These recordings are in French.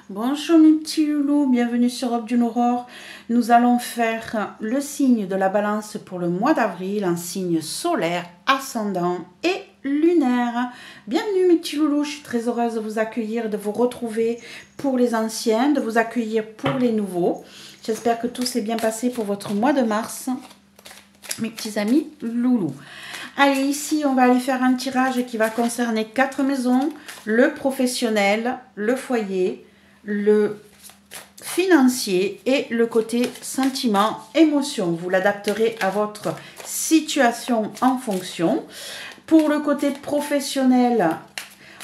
Bonjour mes petits loulous, bienvenue sur Aube d'une Aurore. Nous allons faire le signe de la balance pour le mois d'avril, un signe solaire, ascendant et lunaire. Bienvenue mes petits loulous, je suis très heureuse de vous accueillir, de vous retrouver pour les anciens, de vous accueillir pour les nouveaux. J'espère que tout s'est bien passé pour votre mois de mars, mes petits amis loulous. Allez, ici, on va aller faire un tirage qui va concerner 4 maisons, le professionnel, le foyer, le financier et le côté sentiment, émotion. Vous l'adapterez à votre situation en fonction. Pour le côté professionnel,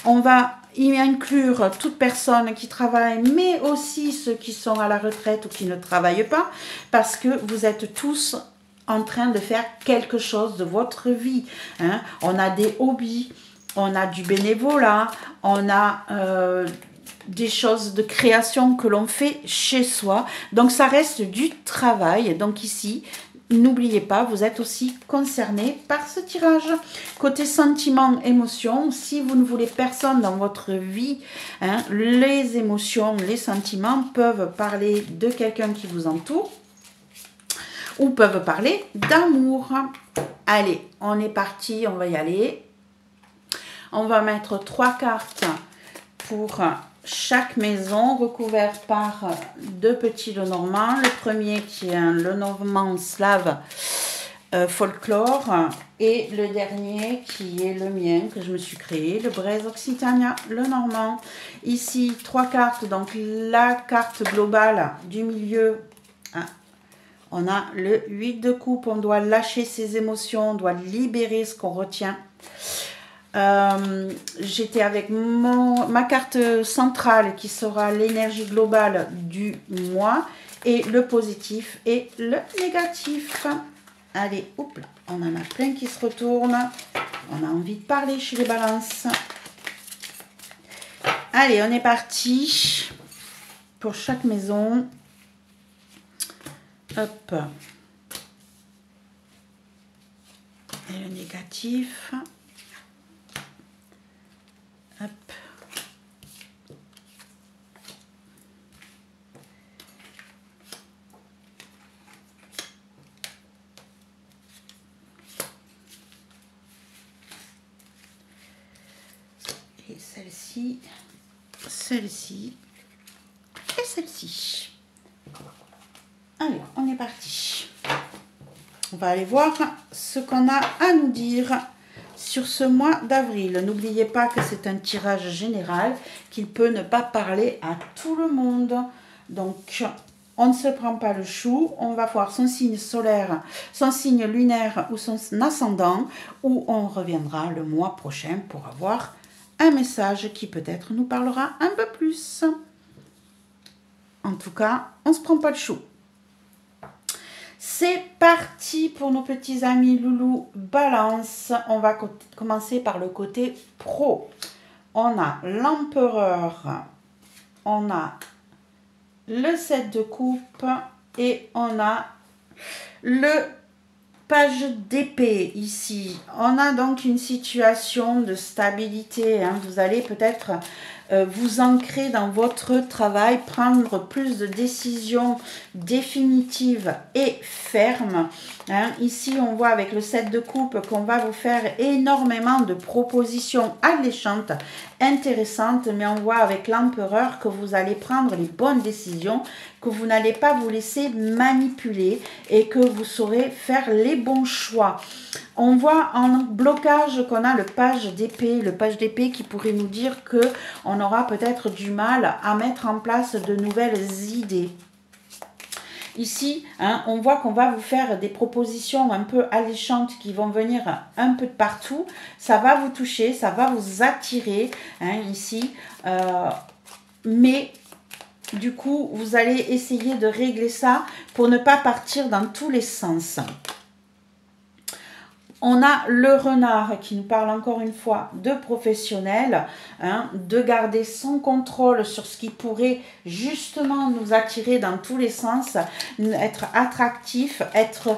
on va y inclure toute personne qui travaille, mais aussi ceux qui sont à la retraite ou qui ne travaillent pas, parce que vous êtes tous en train de faire quelque chose de votre vie. Hein. On a des hobbies, on a du bénévolat, on a des choses de création que l'on fait chez soi. Donc ça reste du travail. Donc ici, n'oubliez pas, vous êtes aussi concerné par ce tirage. Côté sentiment, émotion, si vous ne voulez personne dans votre vie, hein, les émotions, les sentiments peuvent parler de quelqu'un qui vous entoure ou peuvent parler d'amour. Allez, on est parti, on va y aller. On va mettre 3 cartes pour chaque maison, recouverte par 2 petits Lenormand. Le premier qui est un Lenormand slave folklore et le dernier qui est le mien que je me suis créé, le Braise Occitania Lenormand. Ici, 3 cartes, donc la carte globale du milieu. On a le 8 de coupe, on doit lâcher ses émotions, on doit libérer ce qu'on retient. J'étais avec ma carte centrale qui sera l'énergie globale du mois et le positif et le négatif. Allez, hop là, on en a plein qui se retournent. On a envie de parler chez les balances. Allez, on est parti pour chaque maison. Hop. Et le négatif. Hop. Et celle-ci, celle-ci et celle-ci. Allez, on est parti. On va aller voir ce qu'on a à nous dire sur ce mois d'avril. N'oubliez pas que c'est un tirage général, qu'il peut ne pas parler à tout le monde. Donc, on ne se prend pas le chou. On va voir son signe solaire, son signe lunaire ou son ascendant, où on reviendra le mois prochain pour avoir un message qui peut-être nous parlera un peu plus. En tout cas, on ne se prend pas le chou. C'est parti pour nos petits amis loulou balance. On va commencer par le côté pro. On a l'empereur, on a le 7 de coupe et on a le page d'épée ici. On a donc une situation de stabilité. Hein. Vous allez peut-être vous ancrer dans votre travail, prendre plus de décisions définitives et fermes. Hein. Ici, on voit avec le 7 de coupe qu'on va vous faire énormément de propositions alléchantes, intéressantes, mais on voit avec l'empereur que vous allez prendre les bonnes décisions, que vous n'allez pas vous laisser manipuler et que vous saurez faire les bons choix. On voit en blocage qu'on a le page d'épée qui pourrait nous dire que on aura peut-être du mal à mettre en place de nouvelles idées. Ici, hein, on voit qu'on va vous faire des propositions un peu alléchantes qui vont venir un peu de partout. Ça va vous toucher, ça va vous attirer, hein, ici. Mais du coup, vous allez essayer de régler ça pour ne pas partir dans tous les sens. On a le renard qui nous parle encore une fois de professionnel, hein, de garder son contrôle sur ce qui pourrait justement nous attirer dans tous les sens, être attractif, être,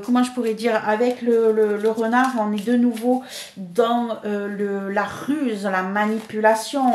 comment je pourrais dire, avec le renard, on est de nouveau dans la ruse, la manipulation,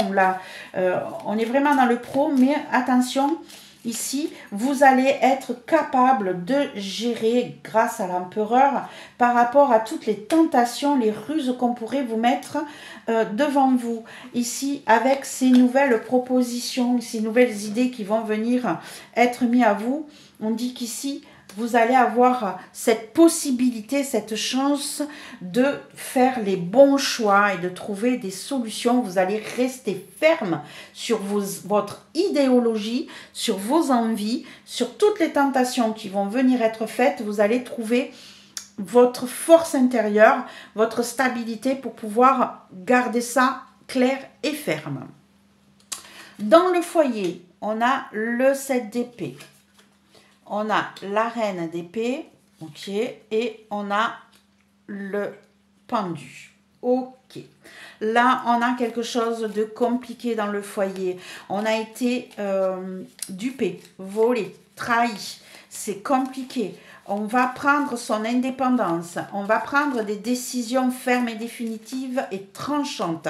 on est vraiment dans le pro, mais attention, ici, vous allez être capable de gérer grâce à l'empereur par rapport à toutes les tentations, les ruses qu'on pourrait vous mettre devant vous. Ici, avec ces nouvelles propositions, ces nouvelles idées qui vont venir être mises à vous, on dit qu'ici, vous allez avoir cette possibilité, cette chance de faire les bons choix et de trouver des solutions. Vous allez rester ferme sur votre idéologie, sur vos envies, sur toutes les tentations qui vont venir être faites. Vous allez trouver votre force intérieure, votre stabilité pour pouvoir garder ça clair et ferme. Dans le foyer, on a le 7 d'épée. On a la reine d'épée, ok, et on a le pendu. Ok. Là, on a quelque chose de compliqué dans le foyer. On a été dupé, volé, trahi. C'est compliqué. On va prendre son indépendance. On va prendre des décisions fermes et définitives et tranchantes.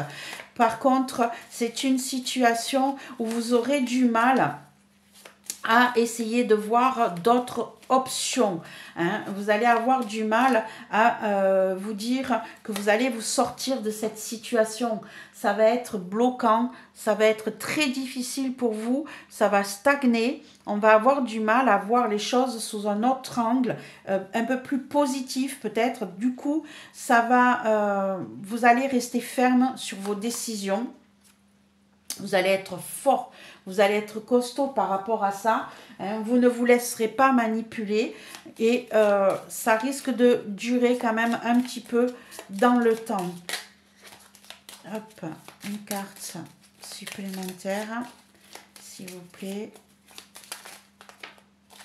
Par contre, c'est une situation où vous aurez du mal à essayer de voir d'autres options. Hein. Vous allez avoir du mal à vous dire que vous allez vous sortir de cette situation. Ça va être bloquant, ça va être très difficile pour vous, ça va stagner. On va avoir du mal à voir les choses sous un autre angle, un peu plus positif peut-être. Du coup, ça va, vous allez rester ferme sur vos décisions. Vous allez être fort, vous allez être costaud par rapport à ça. Hein, vous ne vous laisserez pas manipuler et ça risque de durer quand même un petit peu dans le temps. Hop, une carte supplémentaire, s'il vous plaît.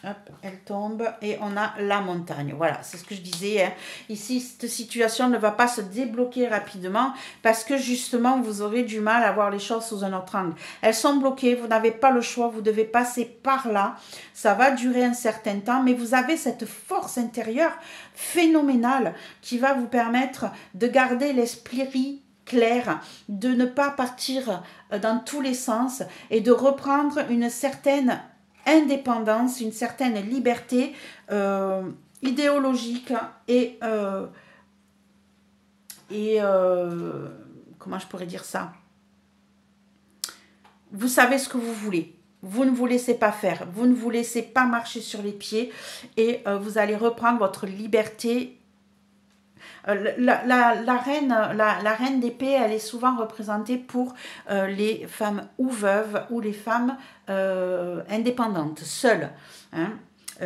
Hop, elle tombe et on a la montagne. Voilà, c'est ce que je disais. Hein. Ici, cette situation ne va pas se débloquer rapidement parce que justement, vous aurez du mal à voir les choses sous un autre angle. Elles sont bloquées, vous n'avez pas le choix, vous devez passer par là. Ça va durer un certain temps, mais vous avez cette force intérieure phénoménale qui va vous permettre de garder l'esprit clair, de ne pas partir dans tous les sens et de reprendre une certaine indépendance, une certaine liberté idéologique et comment je pourrais dire ça, vous savez ce que vous voulez, vous ne vous laissez pas faire, vous ne vous laissez pas marcher sur les pieds et vous allez reprendre votre liberté. La reine d'épée, elle est souvent représentée pour les femmes ou veuves ou les femmes indépendantes, seules, hein,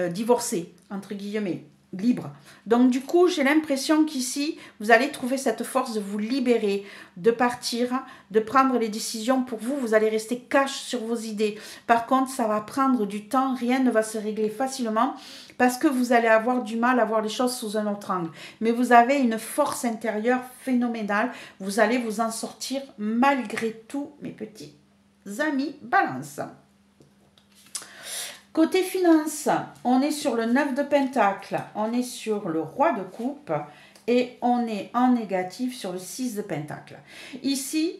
divorcées, entre guillemets, libres. Donc du coup, j'ai l'impression qu'ici, vous allez trouver cette force de vous libérer, de partir, de prendre les décisions pour vous. Vous allez rester cash sur vos idées. Par contre, ça va prendre du temps, rien ne va se régler facilement parce que vous allez avoir du mal à voir les choses sous un autre angle. Mais vous avez une force intérieure phénoménale. Vous allez vous en sortir malgré tout, mes petits amis Balance. Côté finance, on est sur le 9 de Pentacle, on est sur le Roi de Coupe et on est en négatif sur le 6 de Pentacle. Ici,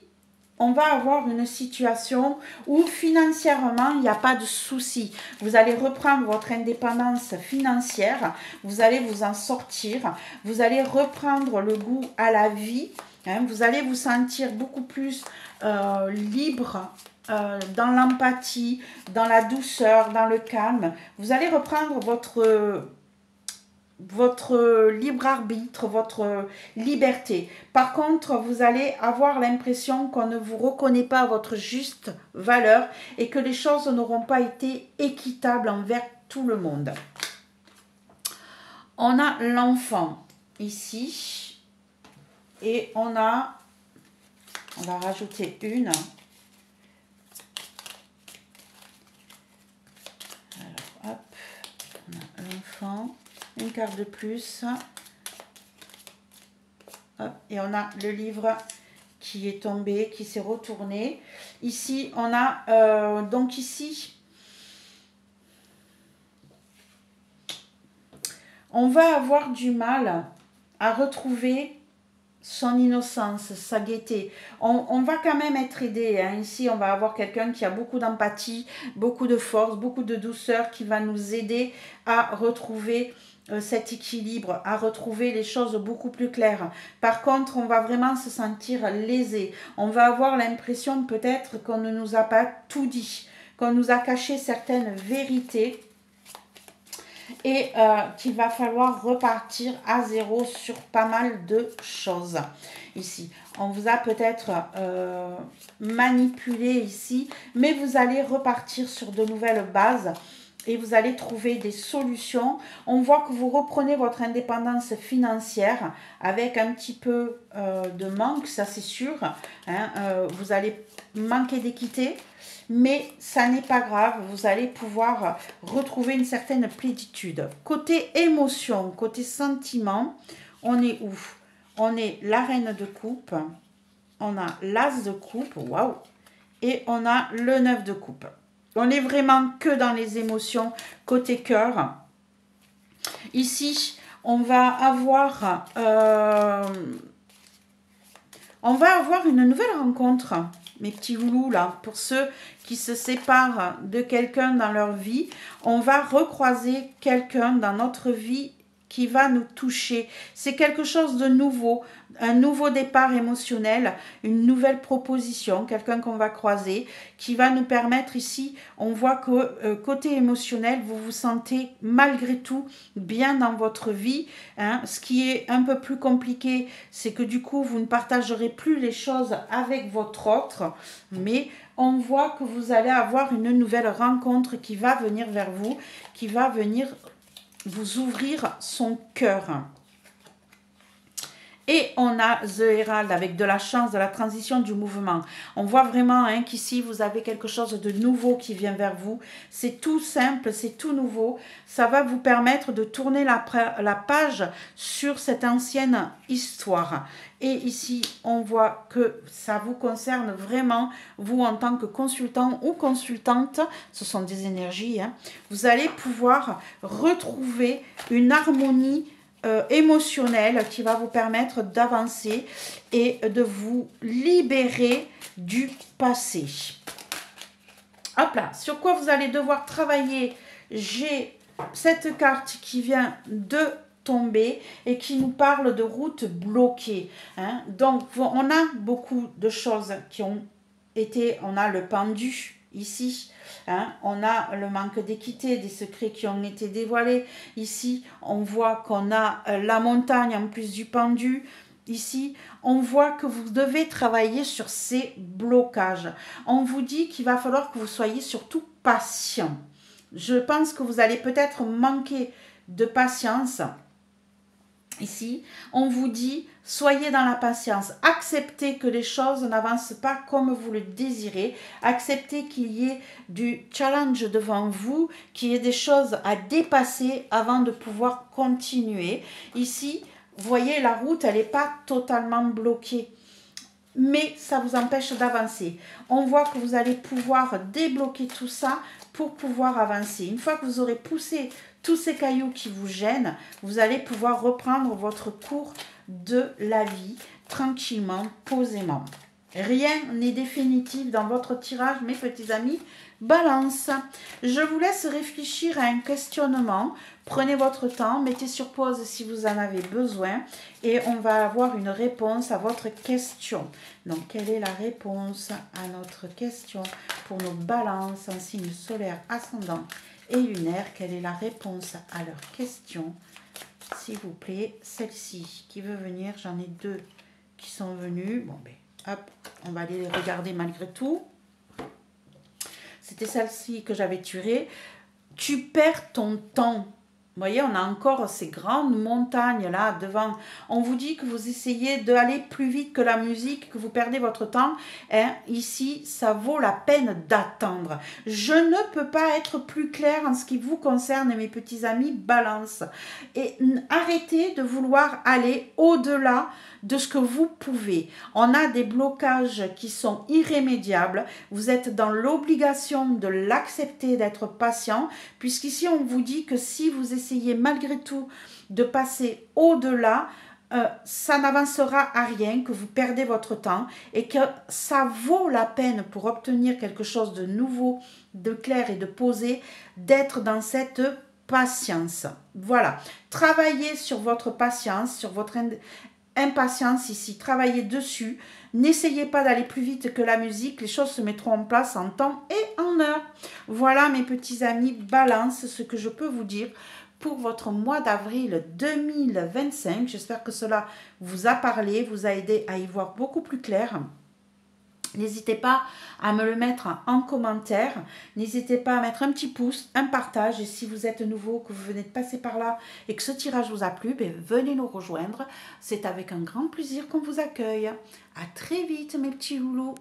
on va avoir une situation où financièrement, il n'y a pas de souci. Vous allez reprendre votre indépendance financière, vous allez vous en sortir, vous allez reprendre le goût à la vie, hein, vous allez vous sentir beaucoup plus libre, dans l'empathie, dans la douceur, dans le calme. Vous allez reprendre votre libre arbitre, votre liberté. Par contre, vous allez avoir l'impression qu'on ne vous reconnaît pas à votre juste valeur et que les choses n'auront pas été équitables envers tout le monde. On a l'enfant ici et on va rajouter une. Alors, hop, on a l'enfant. Une carte de plus. Hop, et on a le livre qui est tombé, qui s'est retourné. Ici, on a, donc ici, on va avoir du mal à retrouver son innocence, sa gaieté. On va quand même être aidé. Hein. Ici, on va avoir quelqu'un qui a beaucoup d'empathie, beaucoup de force, beaucoup de douceur, qui va nous aider à retrouver cet équilibre, à retrouver les choses beaucoup plus claires. Par contre, on va vraiment se sentir lésé. On va avoir l'impression peut-être qu'on ne nous a pas tout dit, qu'on nous a caché certaines vérités et qu'il va falloir repartir à zéro sur pas mal de choses. Ici, on vous a peut-être manipulé ici, mais vous allez repartir sur de nouvelles bases et vous allez trouver des solutions. On voit que vous reprenez votre indépendance financière avec un petit peu de manque, ça c'est sûr. Hein, vous allez manquer d'équité, mais ça n'est pas grave, vous allez pouvoir retrouver une certaine plénitude. Côté émotion, côté sentiment, on est où? On est la reine de coupe, on a l'as de coupe, waouh, et on a le 9 de coupe. On est vraiment que dans les émotions côté cœur. Ici, on va avoir une nouvelle rencontre, mes petits loulous là, pour ceux qui se séparent de quelqu'un dans leur vie. On va recroiser quelqu'un dans notre vie qui va nous toucher. C'est quelque chose de nouveau, un nouveau départ émotionnel, une nouvelle proposition, quelqu'un qu'on va croiser, qui va nous permettre ici, on voit que côté émotionnel, vous vous sentez malgré tout bien dans votre vie. Hein. Ce qui est un peu plus compliqué, c'est que du coup, vous ne partagerez plus les choses avec votre autre, mais on voit que vous allez avoir une nouvelle rencontre qui va venir vers vous, qui va venir vous ouvrir son cœur. Et on a The Herald avec de la chance, de la transition, du mouvement. On voit vraiment hein, qu'ici, vous avez quelque chose de nouveau qui vient vers vous. C'est tout simple, c'est tout nouveau. Ça va vous permettre de tourner la page sur cette ancienne histoire. Et ici, on voit que ça vous concerne vraiment, vous en tant que consultant ou consultante, ce sont des énergies, hein, vous allez pouvoir retrouver une harmonie émotionnel qui va vous permettre d'avancer et de vous libérer du passé. Hop là, sur quoi vous allez devoir travailler? J'ai cette carte qui vient de tomber et qui nous parle de routes bloquées. Hein. Donc, on a beaucoup de choses qui ont été, on a le pendu ici. Hein, on a le manque d'équité, des secrets qui ont été dévoilés. Ici, on voit qu'on a la montagne en plus du pendu. Ici, on voit que vous devez travailler sur ces blocages. On vous dit qu'il va falloir que vous soyez surtout patient. Je pense que vous allez peut-être manquer de patience. Ici, on vous dit, soyez dans la patience, acceptez que les choses n'avancent pas comme vous le désirez, acceptez qu'il y ait du challenge devant vous, qu'il y ait des choses à dépasser avant de pouvoir continuer. Ici, vous voyez, la route, elle n'est pas totalement bloquée, mais ça vous empêche d'avancer. On voit que vous allez pouvoir débloquer tout ça pour pouvoir avancer. Une fois que vous aurez poussé tous ces cailloux qui vous gênent, vous allez pouvoir reprendre votre cours de la vie tranquillement, posément. Rien n'est définitif dans votre tirage, mes petits amis. Balance. Je vous laisse réfléchir à un questionnement. Prenez votre temps, mettez sur pause si vous en avez besoin et on va avoir une réponse à votre question. Donc, quelle est la réponse à notre question pour nos balances en signe solaire, ascendant et lunaire? Quelle est la réponse à leur question? S'il vous plaît, celle-ci qui veut venir, j'en ai deux qui sont venus. Bon, ben, hop, on va aller les regarder malgré tout. C'était celle-ci que j'avais tirée. Tu perds ton temps. Vous voyez, on a encore ces grandes montagnes là devant. On vous dit que vous essayez d'aller plus vite que la musique, que vous perdez votre temps. Hein. Ici, ça vaut la peine d'attendre. Je ne peux pas être plus claire en ce qui vous concerne, mes petits amis Balance. Et arrêtez de vouloir aller au-delà de ce que vous pouvez. On a des blocages qui sont irrémédiables. Vous êtes dans l'obligation de l'accepter, d'être patient, puisqu'ici on vous dit que si vous essayez malgré tout de passer au-delà, ça n'avancera à rien, que vous perdez votre temps et que ça vaut la peine pour obtenir quelque chose de nouveau, de clair et de posé, d'être dans cette patience. Voilà. Travaillez sur votre patience, sur votre impatience ici, travaillez dessus. N'essayez pas d'aller plus vite que la musique, les choses se mettront en place en temps et en heure. Voilà mes petits amis Balance, ce que je peux vous dire pour votre mois d'avril 2025. J'espère que cela vous a parlé, vous a aidé à y voir beaucoup plus clair. N'hésitez pas à me le mettre en commentaire. N'hésitez pas à mettre un petit pouce, un partage. Et si vous êtes nouveau, que vous venez de passer par là et que ce tirage vous a plu, venez nous rejoindre. C'est avec un grand plaisir qu'on vous accueille. À très vite mes petits loulous.